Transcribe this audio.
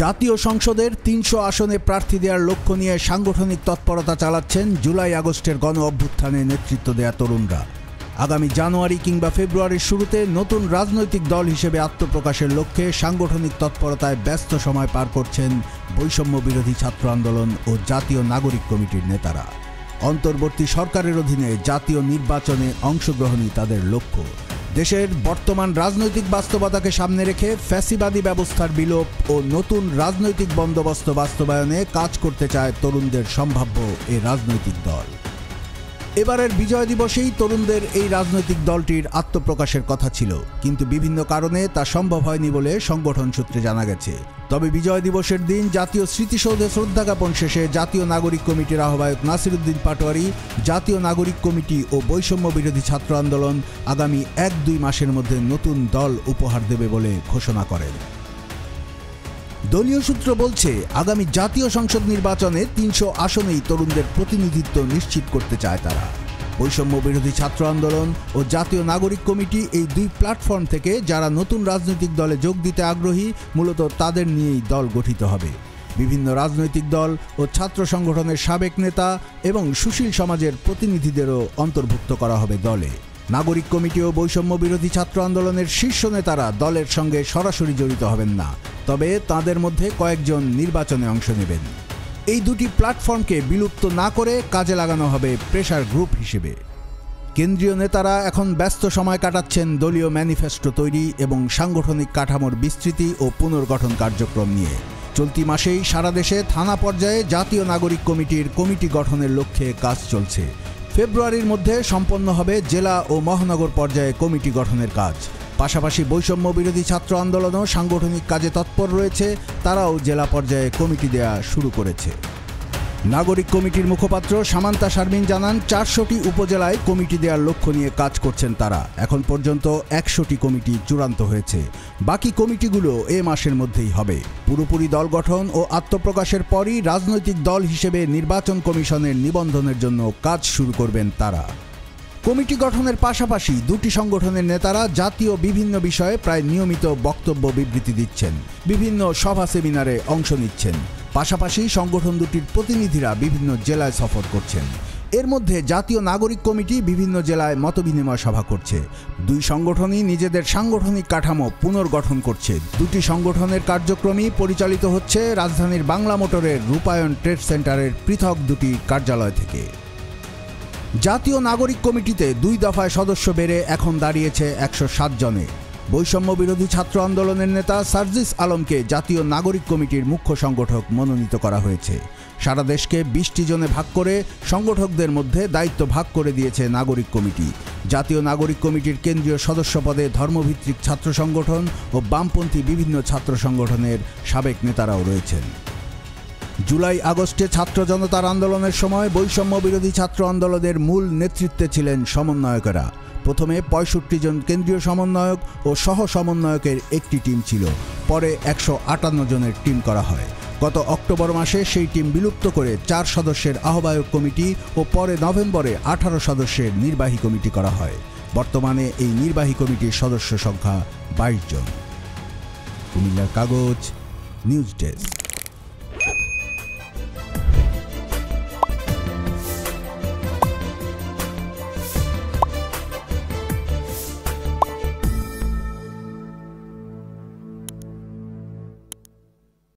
জাতীয় সংসদের ৩০০ আসনে প্রার্থী দেওয়ার লক্ষ্য নিয়ে সাংগঠনিক তৎপরতা চালাচ্ছেন জুলাই আগস্টের গণ অভ্যুত্থানে নেতৃত্ব দেয়া তরুণরা। আগামী জানুয়ারি কিংবা ফেব্রুয়ারির শুরুতে নতুন রাজনৈতিক দল হিসেবে আত্মপ্রকাশের লক্ষ্যে সাংগঠনিক তৎপরতায় ব্যস্ত সময় পার করছেন বৈষম্য বিরোধী ছাত্র আন্দোলন ও জাতীয় নাগরিক কমিটির নেতারা। অন্তর্বর্তী সরকারের অধীনে জাতীয় নির্বাচনে অংশগ্রহণই তাদের লক্ষ্য। দেশের বর্তমান রাজনৈতিক বাস্তবতাকে সামনে রেখে ফ্যাসিবাদী ব্যবস্থার বিলোপ ও নতুন রাজনৈতিক বন্দোবস্ত বাস্তবায়নে কাজ করতে চায় তরুণদের সম্ভাব্য এই রাজনৈতিক দল। এবারের বিজয় দিবসেই তরুণদের এই রাজনৈতিক দলটির আত্মপ্রকাশের কথা ছিল, কিন্তু বিভিন্ন কারণে তা সম্ভব হয়নি বলে সংগঠন সূত্রে জানা গেছে। তবে বিজয় দিবসের দিন জাতীয় স্মৃতিসৌধে শ্রদ্ধা জ্ঞাপন শেষে জাতীয় নাগরিক কমিটির আহ্বায়ক নাসিরউদ্দিন পাটোয়ারি জাতীয় নাগরিক কমিটি ও বৈষম্য বিরোধী ছাত্র আন্দোলন আগামী ১-২ মাসের মধ্যে নতুন দল উপহার দেবে বলে ঘোষণা করেন। দলীয় সূত্র বলছে, আগামী জাতীয় সংসদ নির্বাচনে ৩০০ আসনেই তরুণদের প্রতিনিধিত্ব নিশ্চিত করতে চায় তারা। বৈষম্য বিরোধী ছাত্র আন্দোলন ও জাতীয় নাগরিক কমিটি এই দুই প্ল্যাটফর্ম থেকে যারা নতুন রাজনৈতিক দলে যোগ দিতে আগ্রহী, মূলত তাদের নিয়েই দল গঠিত হবে। বিভিন্ন রাজনৈতিক দল ও ছাত্র সংগঠনের সাবেক নেতা এবং সুশীল সমাজের প্রতিনিধিদেরও অন্তর্ভুক্ত করা হবে দলে। নাগরিক কমিটি ও বৈষম্য বিরোধী ছাত্র আন্দোলনের শীর্ষ নেতারা দলের সঙ্গে সরাসরি জড়িত হবেন না, তবে তাদের মধ্যে কয়েকজন নির্বাচনে অংশ নেবেন। এই দুটি প্ল্যাটফর্মকে বিলুপ্ত না করে কাজে লাগানো হবে প্রেসার গ্রুপ হিসেবে। কেন্দ্রীয় নেতারা এখন ব্যস্ত সময় কাটাচ্ছেন দলীয় ম্যানিফেস্টো তৈরি এবং সাংগঠনিক কাঠামোর বিস্তৃতি ও পুনর্গঠন কার্যক্রম নিয়ে। চলতি মাসেই সারা দেশে থানা পর্যায়ে জাতীয় নাগরিক কমিটির কমিটি গঠনের লক্ষ্যে কাজ চলছে। ফেব্রুয়ারির মধ্যে সম্পন্ন হবে জেলা ও মহানগর পর্যায়ে কমিটি গঠনের কাজ। পাশাপাশি বৈষম্য বিরোধী ছাত্র আন্দোলনও সাংগঠনিক কাজে তৎপর রয়েছে, তারাও জেলা পর্যায়ে কমিটি দেয়া শুরু করেছে। নাগরিক কমিটির মুখপাত্র সামান্তা শারমিন জানান, ৪০০টি উপজেলায় কমিটি দেওয়ার লক্ষ্য নিয়ে কাজ করছেন তারা। এখন পর্যন্ত ১০০টি কমিটি চূড়ান্ত হয়েছে, বাকি কমিটিগুলো এ মাসের মধ্যেই হবে। পুরোপুরি দল গঠন ও আত্মপ্রকাশের পরই রাজনৈতিক দল হিসেবে নির্বাচন কমিশনের নিবন্ধনের জন্য কাজ শুরু করবেন তারা। কমিটি গঠনের পাশাপাশি দুটি সংগঠনের নেতারা জাতীয় বিভিন্ন বিষয়ে প্রায় নিয়মিত বক্তব্য বিবৃতি দিচ্ছেন, বিভিন্ন সভা সেমিনারে অংশ নিচ্ছেন। পাশাপাশি সংগঠন দুটির প্রতিনিধিরা বিভিন্ন জেলায় সফর করছেন। এর মধ্যে জাতীয় নাগরিক কমিটি বিভিন্ন জেলায় মতবিনিময় সভা করছে। দুই সংগঠনই নিজেদের সাংগঠনিক কাঠামো পুনর্গঠন করছে। দুটি সংগঠনের কার্যক্রমই পরিচালিত হচ্ছে রাজধানীর বাংলা মোটরের রূপায়ণ ট্রেড সেন্টারের পৃথক দুটি কার্যালয় থেকে। জাতীয় নাগরিক কমিটিতে ২ দফায় সদস্য বেড়ে এখন দাঁড়িয়েছে ১০৭ জনে। বৈষম্য বিরোধী ছাত্র আন্দোলনের নেতা সার্জিস আলমকে জাতীয় নাগরিক কমিটির মুখ্য সংগঠক মনোনীত করা হয়েছে। সারা দেশকে ২০টি জনে ভাগ করে সংগঠকদের মধ্যে দায়িত্ব ভাগ করে দিয়েছে নাগরিক কমিটি। জাতীয় নাগরিক কমিটির কেন্দ্রীয় সদস্য পদে ধর্মভিত্তিক ছাত্র সংগঠন ও বামপন্থী বিভিন্ন ছাত্র সংগঠনের সাবেক নেতারাও রয়েছেন। জুলাই আগস্টে ছাত্র জনতার আন্দোলনের সময় বৈষম্য বিরোধী ছাত্র আন্দোলনের মূল নেতৃত্বে ছিলেন সমন্বয়কেরা। প্রথমে ৬৫ জন কেন্দ্রীয় সমন্বয়ক ও সহ সমন্বয়কের একটি টিম ছিল, পরে ১৫৮ জনের টিম করা হয়। গত অক্টোবর মাসে সেই টিম বিলুপ্ত করে ৪ সদস্যের আহ্বায়ক কমিটি ও পরে নভেম্বরে ১৮ সদস্যের নির্বাহী কমিটি করা হয়। বর্তমানে এই নির্বাহী কমিটির সদস্য সংখ্যা ২২ জন। কুমিল্লার কাগজ, নিউজ ডেস্ক।